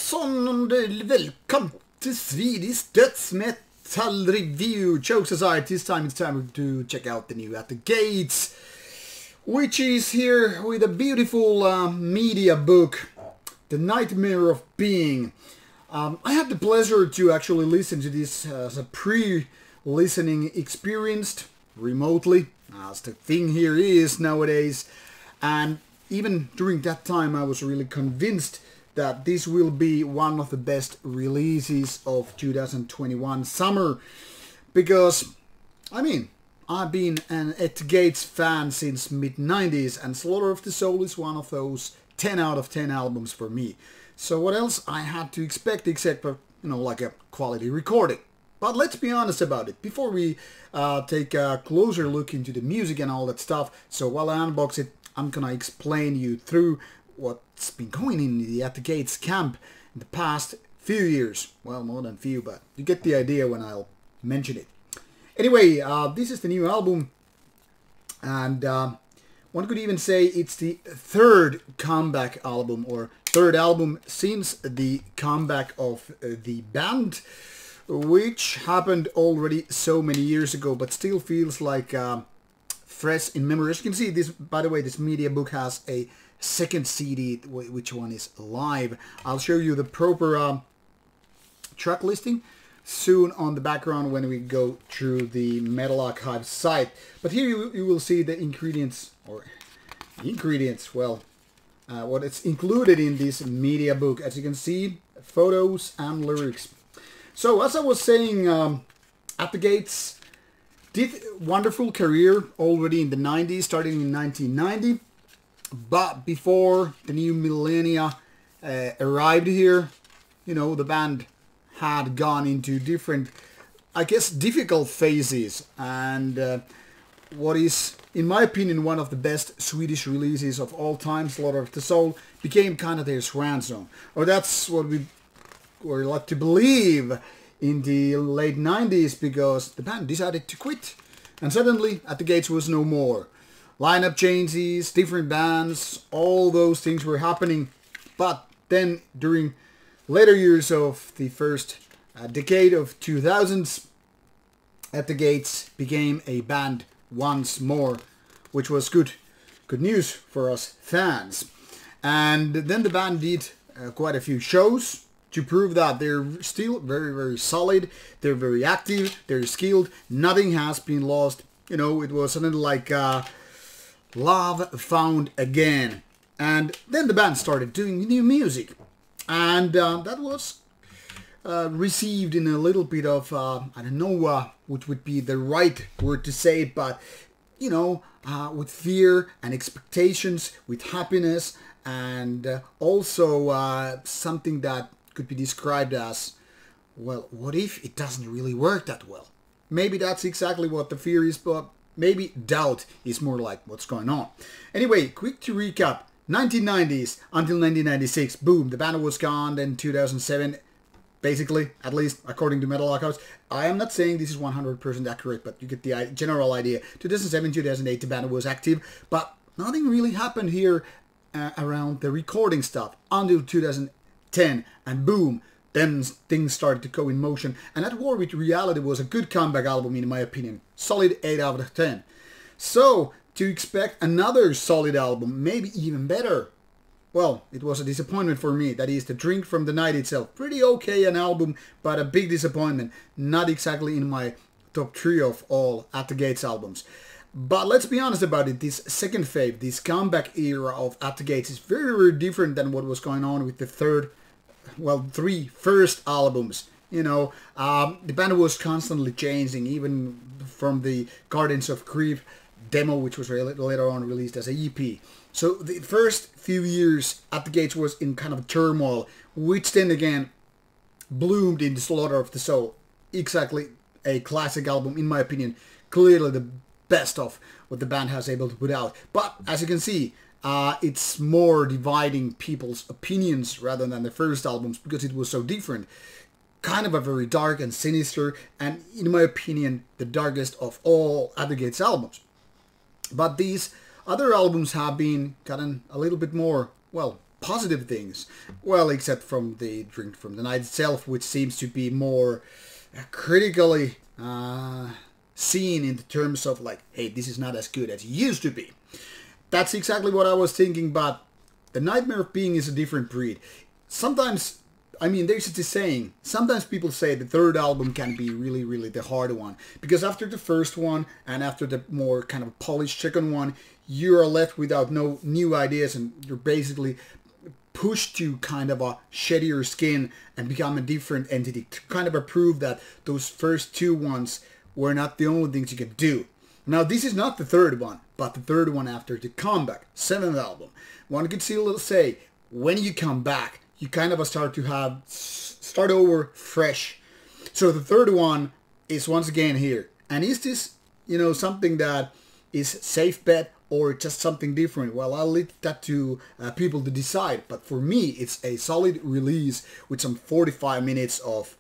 Jajamensan, welcome to Swedish Death Metal Review. Jokes aside, this time it's time to check out the new At the Gates, which is here with a beautiful media book, The Nightmare of Being. I had the pleasure to actually listen to this as a pre-listening experience remotely, as the thing here is nowadays, and even during that time I was really convinced that this will be one of the best releases of 2021 summer, because I mean, I've been an At the Gates fan since mid-90s, and Slaughter of the Soul is one of those 10 out of 10 albums for me. So what else I had to expect except for, like a quality recording? But let's be honest about it, before we take a closer look into the music and all that stuff. So while I unbox it, I'm gonna explain you through what's been going in the At the Gates camp in the past few years. Well, more than few, but you get the idea when I'll mention it. Anyway, this is the new album, and one could even say it's the third comeback album, or third album since the comeback of the band, which happened already so many years ago, but still feels like fresh in memory. As you can see, this, by the way, this media book has a second CD, which one is live. I'll show you the proper track listing soon on the background when we go through the Metal Archive site. But here you will see the ingredients, well, what is included in this media book. As you can see, photos and lyrics. So as I was saying, At the Gates did wonderful career already in the 90s, starting in 1990. But before the new millennia arrived here, the band had gone into different, I guess, difficult phases. And what is, in my opinion, one of the best Swedish releases of all time, Slaughter of the Soul, became kind of their swan song. Or that's what we were led to believe in the late 90s, because the band decided to quit. And suddenly, At the Gates was no more. Lineup changes, different bands, all those things were happening. But then during later years of the first decade of 2000s, At the Gates became a band once more, which was good news for us fans. And then the band did quite a few shows to prove that they're still very, very solid, they're very active, they're skilled, nothing has been lost. It was something like love found again. And then the band started doing new music, and that was received in a little bit of I don't know which would be the right word to say it, but with fear and expectations, with happiness, and also something that could be described as, well, what if it doesn't really work that well? Maybe that's exactly what the fear is, but maybe doubt is more like what's going on. Anyway, quick to recap. 1990s until 1996, boom, the band was gone. Then 2007, basically, at least according to Metal Archives. I am not saying this is 100% accurate, but you get the general idea. 2007, 2008, the band was active, but nothing really happened here around the recording stuff until 2010, and boom, then things started to go in motion. And At War with Reality was a good comeback album in my opinion. Solid 8 out of 10. So, to expect another solid album, maybe even better, well, it was a disappointment for me. That is, The Drink from the Night itself. Pretty okay an album, but a big disappointment. Not exactly in my top 3 of all At the Gates albums. But let's be honest about it, this second phase, this comeback era of At the Gates is very, very different than what was going on with the three first albums. The band was constantly changing, even from the Gardens of Grief demo, which was later on released as a EP. So the first few years At the Gates was in kind of turmoil, which then again bloomed in the Slaughter of the Soul. Exactly a classic album, in my opinion. Clearly the best of what the band has able to put out. But as you can see, it's more dividing people's opinions rather than the first albums, because it was so different. Kind of a very dark and sinister, and in my opinion, the darkest of all At the Gates albums. But these other albums have been gotten a little bit more, well, positive things. Well, except from the Drink from the Night itself, which seems to be more critically seen in the terms of like, hey, this is not as good as it used to be. That's exactly what I was thinking, but the Nightmare of Being is a different breed. Sometimes, I mean, there's this saying, sometimes people say the third album can be really, really the hard one. Because after the first one, and after the more kind of polished second one, you are left without no new ideas, and you're basically pushed to kind of shed your skin and become a different entity to kind of prove that those first two ones were not the only things you could do. Now, this is not the third one, but the third one after the comeback, seventh album. One could still say, when you come back, you kind of start over fresh. So the third one is once again here. And is this, something that is safe bet or just something different? Well, I'll leave that to people to decide. But for me, it's a solid release with some 45 minutes of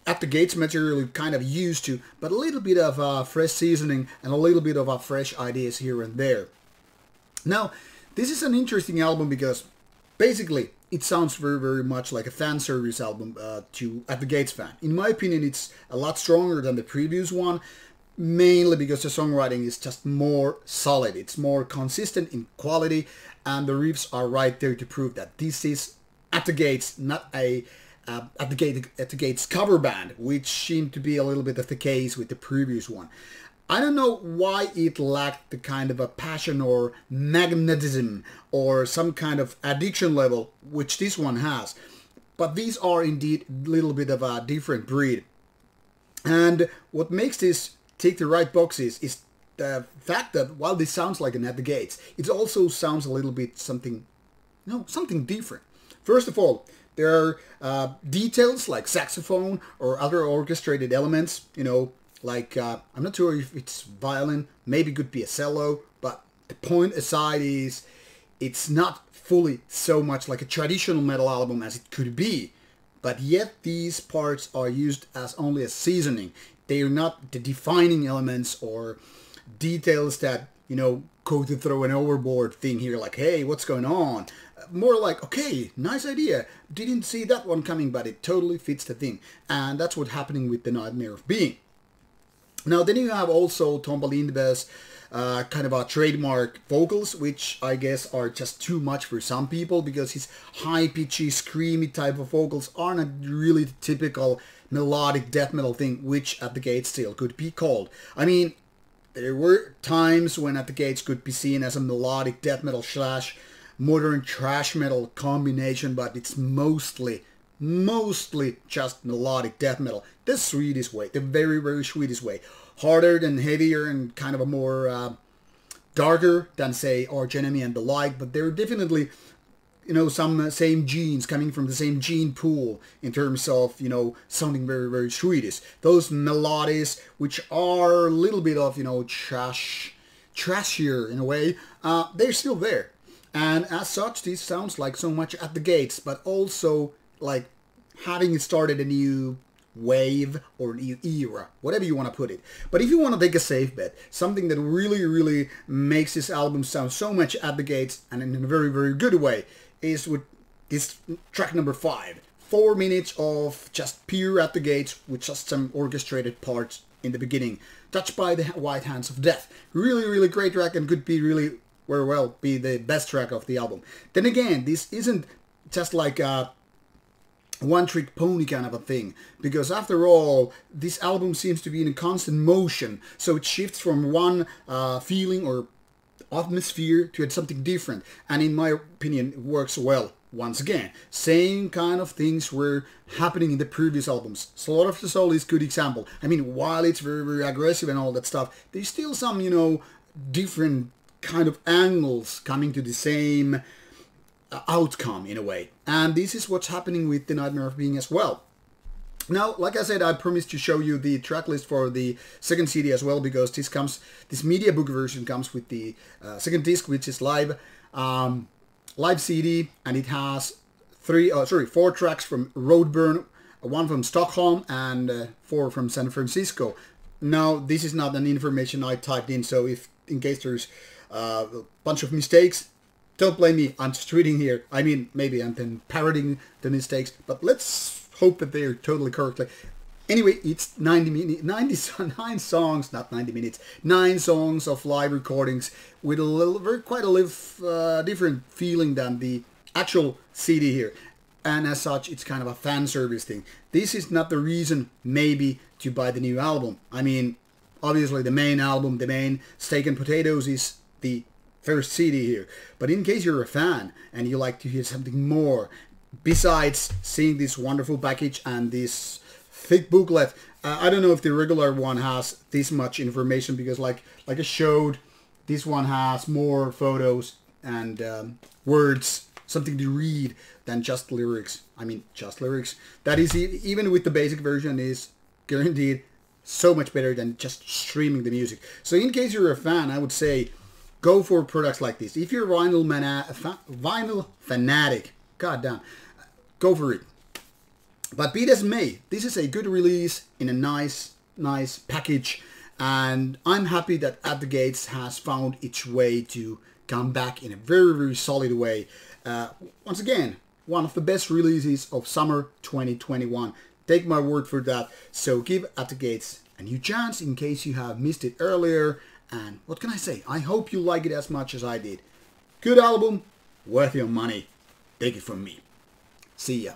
at the gates material you're kind of used to, but a little bit of fresh seasoning and a little bit of fresh ideas here and there. Now, this is an interesting album because basically it sounds very, very much like a fan service album to At the Gates fan. In my opinion, it's a lot stronger than the previous one, mainly because the songwriting is just more solid. It's more consistent in quality, and the riffs are right there to prove that this is At the Gates, not a At the Gates cover band, which seemed to be a little bit of the case with the previous one. I don't know why it lacked the kind of a passion or magnetism or some kind of addiction level, which this one has. But these are indeed a little bit of a different breed. And what makes this tick the right boxes is the fact that while this sounds like an At the Gates, it also sounds a little bit something different. First of all, there are details like saxophone or other orchestrated elements, like, I'm not sure if it's violin, maybe it could be a cello, but the point aside is it's not fully so much like a traditional metal album as it could be, but yet these parts are used as only a seasoning. They are not the defining elements or details that, go to throw an overboard thing here, like, hey, what's going on? More like, okay, nice idea. Didn't see that one coming, but it totally fits the thing. And that's what's happening with the Nightmare of Being. Now, then you have also Tompa Lindberg's kind of a trademark vocals, which I guess are just too much for some people because his high-pitchy, screamy type of vocals are not really the typical melodic death metal thing, which At the Gates still could be called. I mean, there were times when At the Gates could be seen as a melodic death metal / modern thrash metal combination, but it's mostly just melodic death metal. The Swedish way, the very, very Swedish way. Harder and heavier and kind of a more darker than, say, Arch Enemy and the like, but they're definitely, some same genes coming from the same gene pool in terms of, sounding very, very Swedish. Those melodies, which are a little bit of, trashier in a way, they're still there. And as such, this sounds like so much At the Gates, but also like having started a new wave or a new era, whatever you want to put it. But if you want to take a safe bet, something that really, really makes this album sound so much At the Gates and in a very, very good way is with this track number 5. 4 minutes of just pure At the Gates with just some orchestrated parts in the beginning. Touched by the White Hands of Death. Really, really great track and could be really very well be the best track of the album. Then again, this isn't just like a one-trick pony kind of a thing, because after all, this album seems to be in a constant motion, so it shifts from one feeling or atmosphere to something different, and in my opinion, it works well. Once again, same kind of things were happening in the previous albums. Slaughter of the Soul is a good example. I mean, while it's very, very aggressive and all that stuff, there's still some, different kind of angles coming to the same outcome in a way. And this is what's happening with the Nightmare of Being as well. Now, like I said, I promised to show you the track list for the second CD as well, because this media book version comes with the second disc, which is live CD, and it has 4 tracks from Roadburn, 1 from Stockholm, and 4 from San Francisco. Now, this is not an information I typed in, so if in case there's a bunch of mistakes, don't blame me. I'm just reading here. I mean, maybe I'm then parroting the mistakes, but let's hope that they're totally correctly. Anyway, it's 99 songs, not 90 minutes, 9 songs of live recordings with quite a different feeling than the actual CD here. And as such, it's kind of a fan service thing. This is not the reason, maybe, to buy the new album. I mean, obviously the main album, the main Steak and Potatoes is the first CD here. But in case you're a fan and you like to hear something more, besides seeing this wonderful package and this thick booklet, I don't know if the regular one has this much information, because like I showed, this one has more photos and words, something to read, than just lyrics. I mean, just lyrics. That is, even with the basic version, is guaranteed so much better than just streaming the music. So in case you're a fan, I would say go for products like this. If you're a vinyl fanatic, goddamn, go for it. But be it as may, this is a good release in a nice package, and I'm happy that At the Gates has found its way to come back in a very solid way. Once again, one of the best releases of summer 2021. Take my word for that. So give At the Gates a new chance in case you have missed it earlier. And what can I say? I hope you like it as much as I did. Good album, worth your money. Take it from me. See ya.